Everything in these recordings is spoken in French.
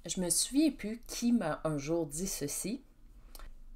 Je me souviens plus qui m'a un jour dit ceci.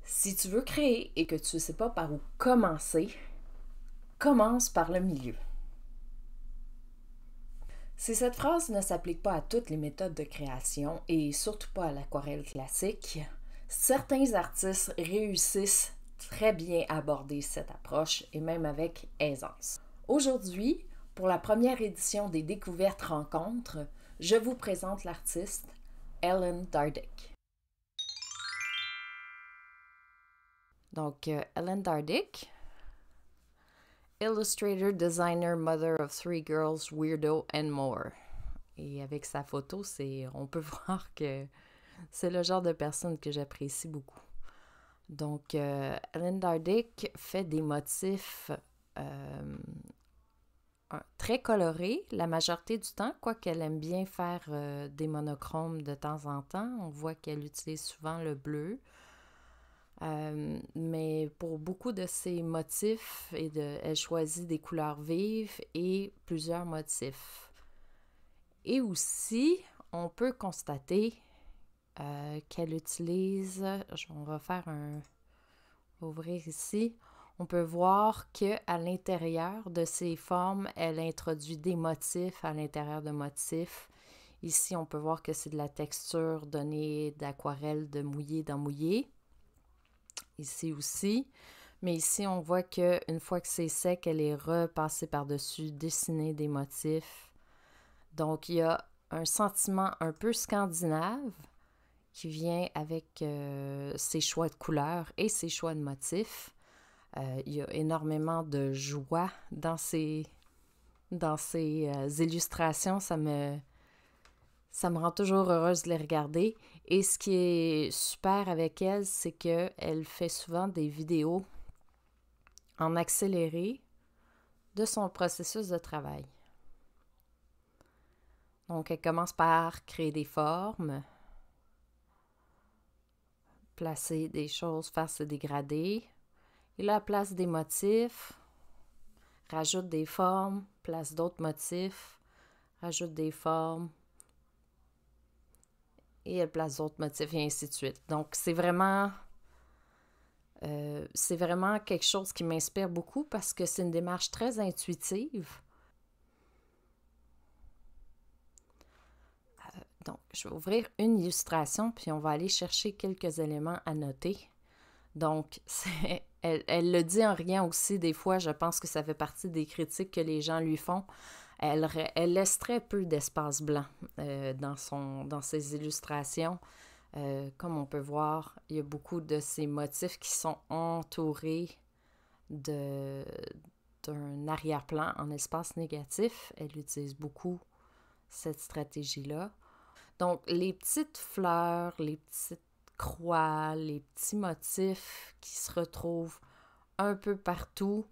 Si tu veux créer et que tu ne sais pas par où commencer, commence par le milieu. Si cette phrase ne s'applique pas à toutes les méthodes de création et surtout pas à l'aquarelle classique, certains artistes réussissent très bien à aborder cette approche et même avec aisance. Aujourd'hui, pour la première édition des Découvertes Rencontres, je vous présente l'artiste Ellen Dardick. Donc, Ellen Dardick, illustrator, designer, mother of 3 girls, weirdo and more. Et avec sa photo, on peut voir que c'est le genre de personne que j'apprécie beaucoup. Donc, Ellen Dardick fait des motifs très colorés la majorité du temps, quoiqu'elle aime bien faire des monochromes de temps en temps. On voit qu'elle utilise souvent le bleu. Mais pour beaucoup de ses motifs, elle choisit des couleurs vives et plusieurs motifs. Et aussi, on peut constater qu'elle utilise, on va ouvrir ici, on peut voir qu'à l'intérieur de ces formes, elle introduit des motifs à l'intérieur de motifs. Ici, on peut voir que c'est de la texture donnée d'aquarelle de mouillé dans mouillé. Ici aussi. Mais ici, on voit qu'une fois que c'est sec, elle est repassée par-dessus, dessiner des motifs. Donc, il y a un sentiment un peu scandinave qui vient avec ses choix de couleurs et ses choix de motifs. Il y a énormément de joie dans ces illustrations. Ça me rend toujours heureuse de les regarder. Et ce qui est super avec elle, c'est qu'elle fait souvent des vidéos en accéléré de son processus de travail. Donc, elle commence par créer des formes, placer des choses, faire se dégrader. Et là, elle place des motifs, rajoute des formes, place d'autres motifs, rajoute des formes, et elle place d'autres motifs, et ainsi de suite. Donc, c'est vraiment quelque chose qui m'inspire beaucoup parce que c'est une démarche très intuitive. Donc, je vais ouvrir une illustration, puis on va aller chercher quelques éléments à noter. Donc, elle le dit en riant aussi, des fois, je pense que ça fait partie des critiques que les gens lui font. Elle laisse très peu d'espace blanc dans ses illustrations. Comme on peut voir, il y a beaucoup de ces motifs qui sont entourés d'un arrière-plan en espace négatif. Elle utilise beaucoup cette stratégie-là. Donc, les petites fleurs, les petites croix, les petits motifs qui se retrouvent un peu partout,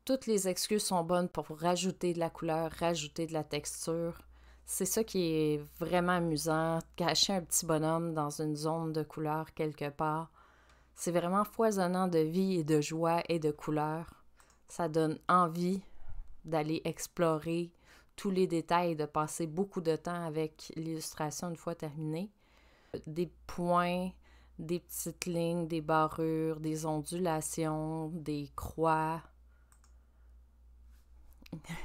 toutes les excuses sont bonnes pour rajouter de la couleur, rajouter de la texture. C'est ça qui est vraiment amusant, cacher un petit bonhomme dans une zone de couleur quelque part. C'est vraiment foisonnant de vie et de joie et de couleurs. Ça donne envie d'aller explorer tous les détails, de passer beaucoup de temps avec l'illustration une fois terminée. Des points, des petites lignes, des barrures, des ondulations, des croix,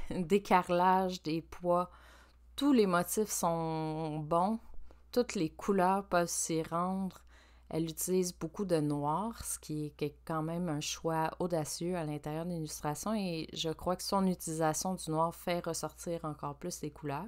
des carrelages, des pois. Tous les motifs sont bons, toutes les couleurs peuvent s'y rendre. Elle utilise beaucoup de noir, ce qui est quand même un choix audacieux à l'intérieur de l'illustration, et je crois que son utilisation du noir fait ressortir encore plus les couleurs.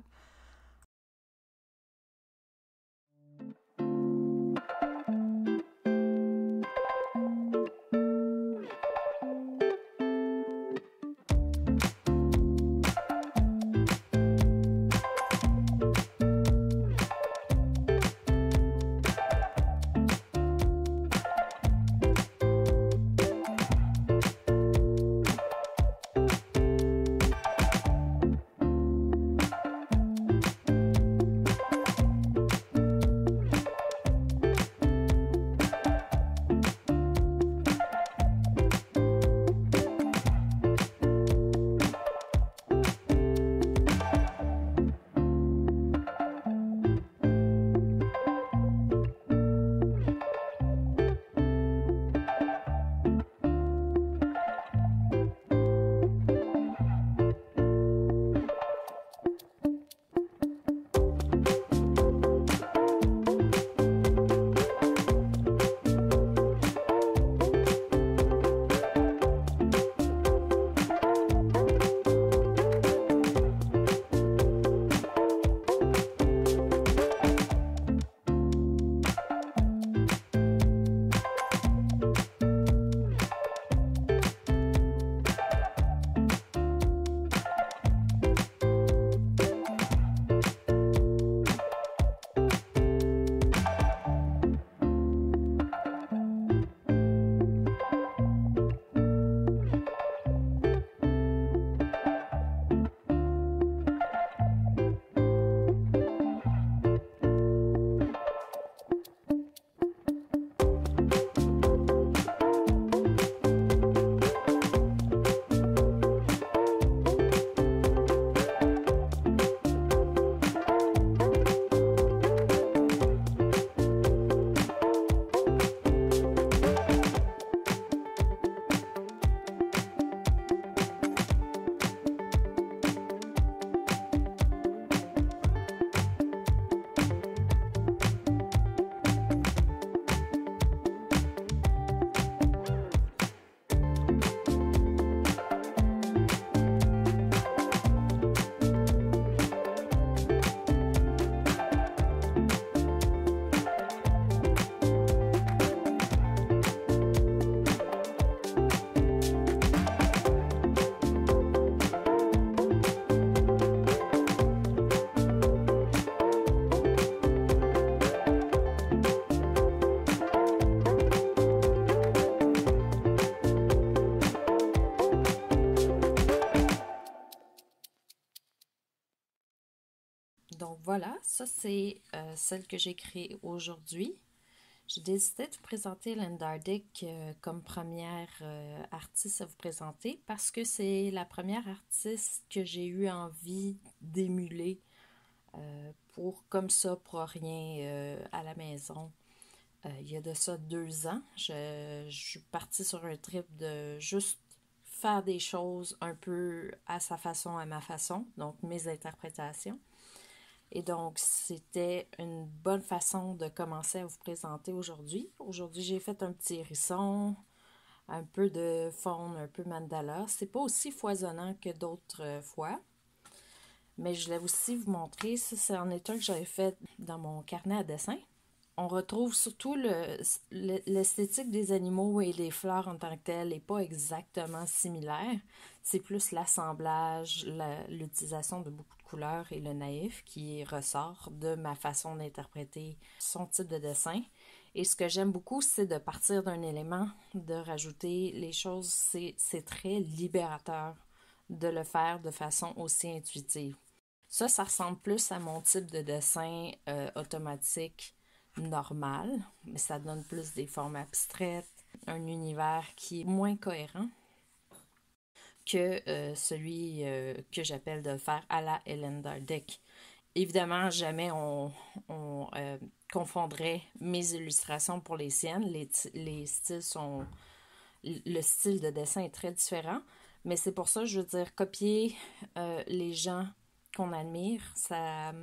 voilà, ça c'est celle que j'ai créée aujourd'hui. J'ai décidé de vous présenter Ellen Dardick comme première artiste à vous présenter parce que c'est la première artiste que j'ai eu envie d'émuler pour comme ça, pour rien à la maison. Il y a de ça 2 ans, je suis partie sur un trip de juste faire des choses un peu à sa façon, à ma façon, donc mes interprétations. Et donc, c'était une bonne façon de commencer à vous présenter aujourd'hui. Aujourd'hui, j'ai fait un petit hérisson, un peu de faune, un peu mandala. C'est pas aussi foisonnant que d'autres fois, mais je voulais aussi vous montrer, ça, c'en est un que j'avais fait dans mon carnet à dessin. On retrouve surtout l'esthétique des animaux et des fleurs en tant que telles n'est pas exactement similaire. C'est plus l'assemblage, l'utilisation de beaucoup de couleurs et le naïf qui ressort de ma façon d'interpréter son type de dessin. Et ce que j'aime beaucoup, c'est de partir d'un élément, de rajouter les choses. C'est très libérateur de le faire de façon aussi intuitive. Ça ressemble plus à mon type de dessin automatique normal, mais ça donne plus des formes abstraites, un univers qui est moins cohérent que celui que j'appelle de faire à la Ellen Dardick. Évidemment, jamais on confondrait mes illustrations pour les siennes. Les styles sont... Le style de dessin est très différent, mais c'est pour ça, je veux dire, copier les gens qu'on admire, ça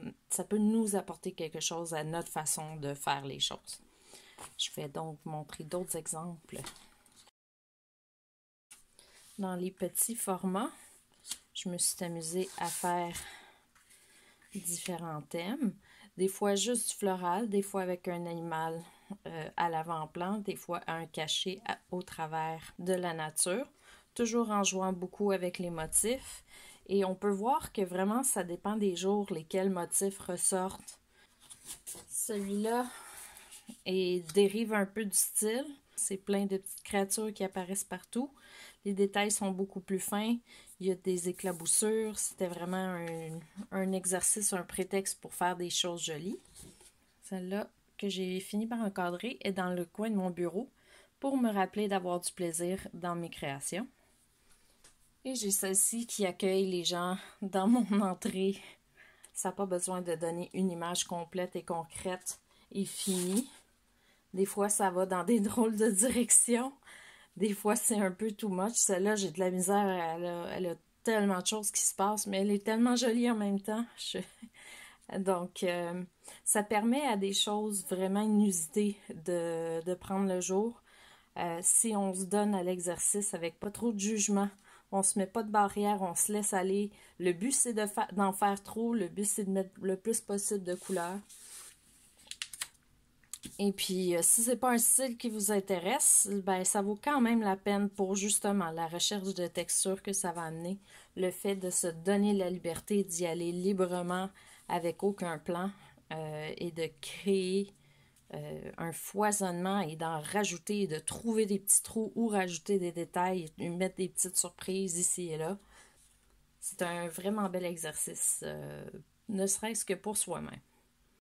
peut nous apporter quelque chose à notre façon de faire les choses. Je vais donc montrer d'autres exemples. Dans les petits formats, je me suis amusée à faire différents thèmes. Des fois juste du floral, des fois avec un animal à l'avant-plan, des fois un caché au travers de la nature. Toujours en jouant beaucoup avec les motifs. Et on peut voir que vraiment, ça dépend des jours lesquels motifs ressortent. Celui-là dérive un peu du style. C'est plein de petites créatures qui apparaissent partout. Les détails sont beaucoup plus fins. Il y a des éclaboussures. C'était vraiment un exercice, un prétexte pour faire des choses jolies. Celle-là que j'ai fini par encadrer est dans le coin de mon bureau pour me rappeler d'avoir du plaisir dans mes créations. Et j'ai celle-ci qui accueille les gens dans mon entrée. Ça n'a pas besoin de donner une image complète et concrète et finie. Des fois, ça va dans des drôles de directions. Des fois, c'est un peu too much. Celle-là, j'ai de la misère. Elle a tellement de choses qui se passent, mais elle est tellement jolie en même temps. Donc, ça permet à des choses vraiment inusitées de prendre le jour. Si on se donne à l'exercice avec pas trop de jugement, on se met pas de barrière, on se laisse aller. Le but, c'est d'en faire trop. Le but, c'est de mettre le plus possible de couleurs. Et puis, si c'est pas un style qui vous intéresse, ben ça vaut quand même la peine pour justement la recherche de texture que ça va amener. Le fait de se donner la liberté d'y aller librement avec aucun plan et de créer un foisonnement et d'en rajouter et de trouver des petits trous ou rajouter des détails et mettre des petites surprises ici et là. C'est un vraiment bel exercice, ne serait-ce que pour soi-même.